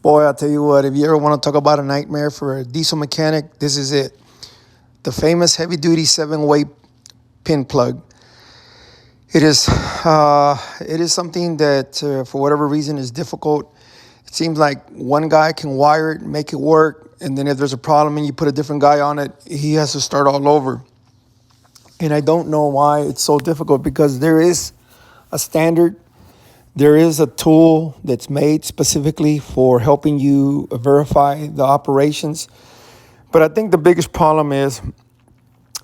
Boy, I'll tell you what, if you ever want to talk about a nightmare for a diesel mechanic, this is it. The famous heavy duty 7-way pin plug. It is something that, for whatever reason, is difficult. It seems like one guy can wire it, make it work, and then if there's a problem and you put a different guy on it, he has to start all over. And I don't know why it's so difficult because there is a standard. There is a tool that's made specifically for helping you verify the operations. But I think the biggest problem is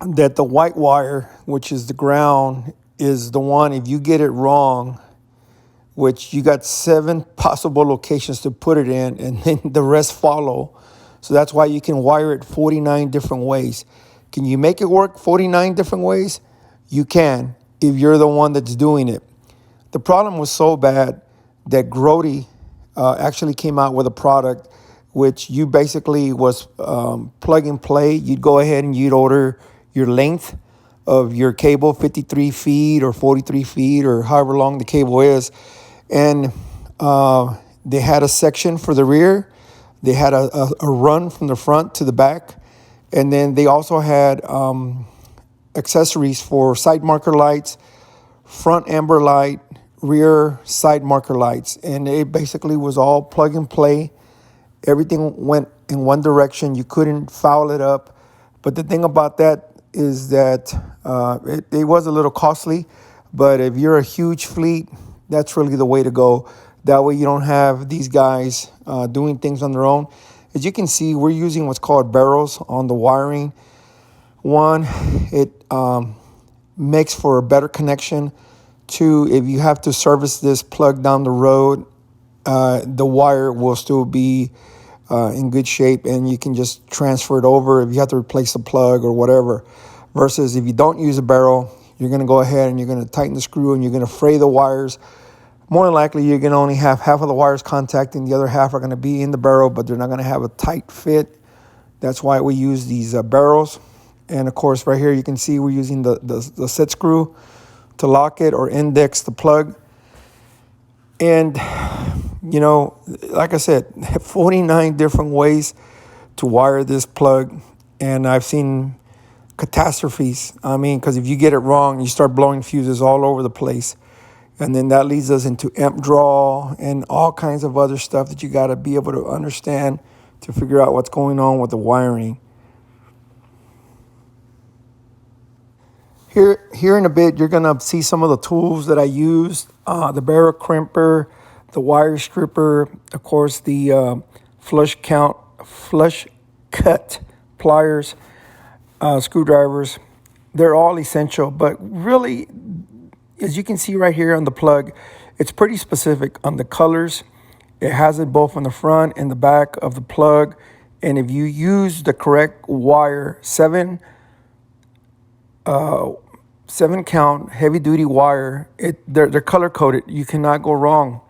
that the white wire, which is the ground, is the one, if you get it wrong, which you got 7 possible locations to put it in, and then the rest follow. So that's why you can wire it 49 different ways. Can you make it work 49 different ways? You can, if you're the one that's doing it. The problem was so bad that Grody actually came out with a product which you basically was plug and play. You'd go ahead and you'd order your length of your cable, 53 feet or 43 feet or however long the cable is. And they had a section for the rear. They had a run from the front to the back. And then they also had accessories for side marker lights, front amber light, rear side marker lights. And it basically was all plug and play. Everything went in one direction. You couldn't foul it up. But the thing about that is that it was a little costly. But if you're a huge fleet, that's really the way to go. That way you don't have these guys doing things on their own. As you can see, we're using what's called barrels on the wiring. One, it makes for a better connection. 2, if you have to service this plug down the road, the wire will still be in good shape and you can just transfer it over if you have to replace the plug or whatever. Versus if you don't use a barrel, you're going to go ahead and you're going to tighten the screw and you're going to fray the wires. More than likely, you're going to only have half of the wires contacting. The other half are going to be in the barrel, but they're not going to have a tight fit. That's why we use these barrels. And of course, right here, you can see we're using the set screw to lock it or index the plug. And, you know, like I said, 49 different ways to wire this plug. And I've seen catastrophes. I mean, because if you get it wrong, you start blowing fuses all over the place. And then that leads us into amp draw and all kinds of other stuff that you got to be able to understand to figure out what's going on with the wiring. Here in a bit, you're going to see some of the tools that I used. The barrel crimper, the wire stripper, of course, the flush cut pliers, screwdrivers. They're all essential, but really, as you can see right here on the plug, it's pretty specific on the colors. It has it both on the front and the back of the plug. And if you use the correct wire, 7 count heavy duty wire, they're color coded. You cannot go wrong.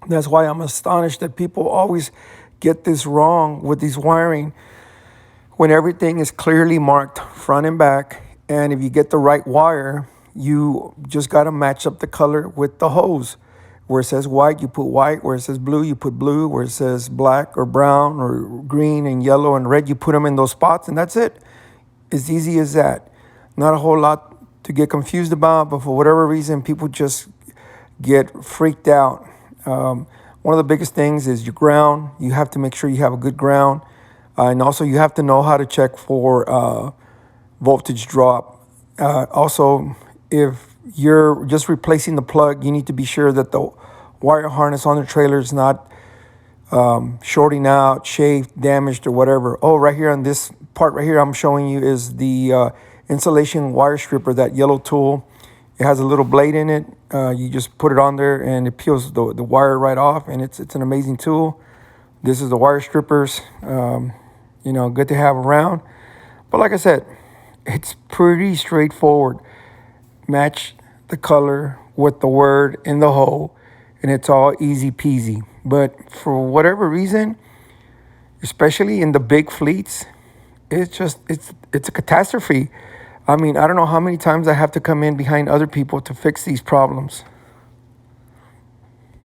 That's why I'm astonished that people always get this wrong with these wiring when everything is clearly marked front and back. And if you get the right wire, you just got to match up the color with the hose. Where it says white, you put white. Where it says blue, you put blue. Where it says black or brown or green and yellow and red, you put them in those spots, and that's it. As easy as that. Not a whole lot to get confused about, but for whatever reason, people just get freaked out. One of the biggest things is your ground. You have to make sure you have a good ground. And also you have to know how to check for voltage drop. Also, if you're just replacing the plug, you need to be sure that the wire harness on the trailer is not shorting out, shaved, damaged, or whatever. Oh, right here on this part right here I'm showing you is the insulation wire stripper, that yellow tool. It has a little blade in it. You just put it on there and it peels the wire right off, and it's an amazing tool. This is the wire strippers, good to have around. But like I said, it's pretty straightforward. Match the color with the word in the hole, and it's all easy peasy. But for whatever reason, especially in the big fleets, it's a catastrophe. I mean, I don't know how many times I have to come in behind other people to fix these problems.